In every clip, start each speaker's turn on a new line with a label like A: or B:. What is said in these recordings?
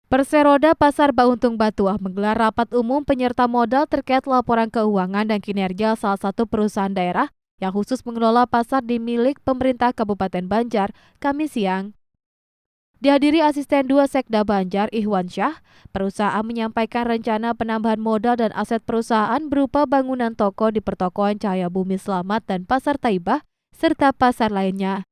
A: Perseroda Pasar Bauntung Batuah menggelar rapat umum penyerta modal terkait laporan keuangan dan kinerja salah satu perusahaan daerah yang khusus mengelola pasar di milik pemerintah Kabupaten Banjar, Kamis siang. Dihadiri asisten 2 Sekda Banjar, Ihwan Syah, perusahaan menyampaikan rencana penambahan modal dan aset perusahaan berupa bangunan toko di pertokoan Cahaya Bumi Selamat dan Pasar Taibah, serta pasar lainnya.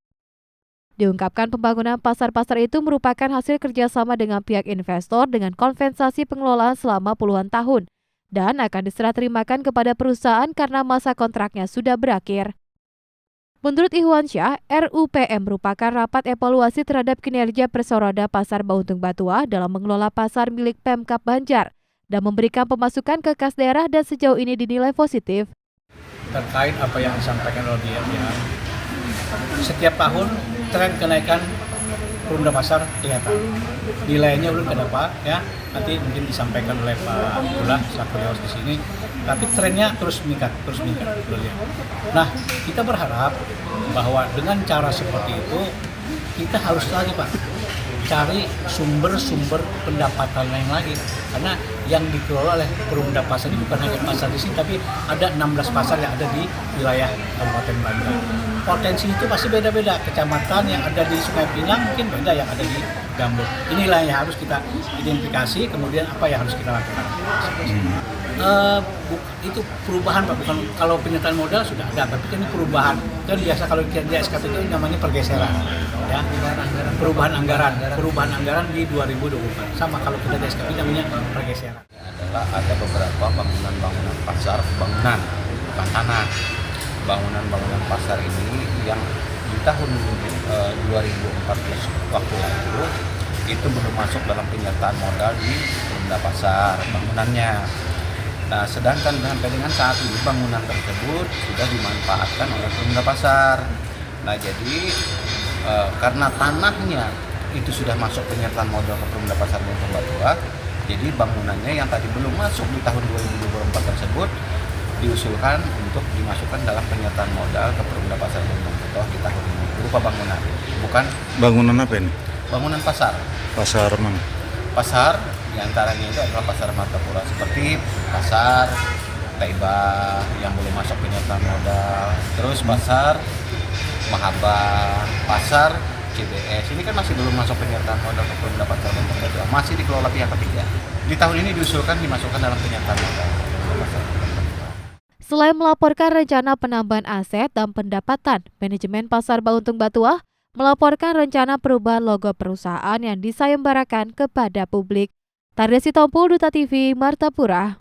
A: Diungkapkan pembangunan pasar-pasar itu merupakan hasil kerjasama dengan pihak investor dengan kompensasi pengelolaan selama puluhan tahun dan akan diserah terimakan kepada perusahaan karena masa kontraknya sudah berakhir. Menurut Ihwan Syah, RUPM merupakan rapat evaluasi terhadap kinerja Perseroda Pasar Bauntung Batuah dalam mengelola pasar milik Pemkab Banjar dan memberikan pemasukan ke kas daerah dan sejauh ini dinilai positif.
B: Terkait apa yang disampaikan oleh dia, setiap tahun tren kenaikan perumda pasar kelihatan. Nilainya belum ada Pak, ya. Nanti mungkin disampaikan oleh Pak Abdullah selaku Dewas di sini. Tapi trennya terus meningkat. Nah, kita berharap bahwa dengan cara seperti itu kita harus lagi Pak cari sumber-sumber pendapatan lain lagi, karena yang dikelola oleh perumda pasar ini bukan hanya pasar di sini, tapi ada 16 pasar yang ada di wilayah Kabupaten Banjar. Potensi itu pasti beda-beda, kecamatan yang ada di Sungai Pinang mungkin beda yang ada di Gambut. Inilah yang harus kita identifikasi, kemudian apa yang harus kita lakukan. Itu perubahan Pak, bukan kalau penyertaan modal sudah ada, tapi ini perubahan. Kan biasa kalau di SKT itu namanya pergeseran, ya, perubahan anggaran di 2024. Sama kalau kita di SKT namanya pergeseran.
C: Adalah ada beberapa bangunan pasar, bangunan bukan tanah. Bangunan pasar ini yang di tahun 2014 waktu lalu itu belum masuk dalam penyertaan modal di perumda pasar bangunannya. Nah, sedangkan sampai dengan saat ini bangunan tersebut sudah dimanfaatkan oleh perumda pasar. Nah, jadi karena tanahnya itu sudah masuk penyertaan modal ke perumda pasar Bauntung Batuah, jadi bangunannya yang tadi belum masuk di tahun 2024 tersebut diusulkan untuk dimasukkan dalam penyertaan modal ke perumda pasar Bauntung Batuah di tahun ini berupa bangunan. Bukan
D: bangunan apa ini?
C: Bangunan pasar.
D: Pasar mana?
C: Pasar diantaranya itu adalah pasar Martapura seperti pasar Taibah yang belum masuk penyertaan modal, terus pasar Mahabbah, pasar CBS ini kan masih belum masuk penyertaan modal ke perumda pasar Bauntung Batuah, masih dikelola pihak ketiga. Di tahun ini diusulkan dimasukkan dalam penyertaan modal.
A: Selain melaporkan rencana penambahan aset dan pendapatan, manajemen Pasar Bauntung Batuah melaporkan rencana perubahan logo perusahaan yang disayembarakan kepada publik. Tardesi Tompul, Duta TV, Martapura.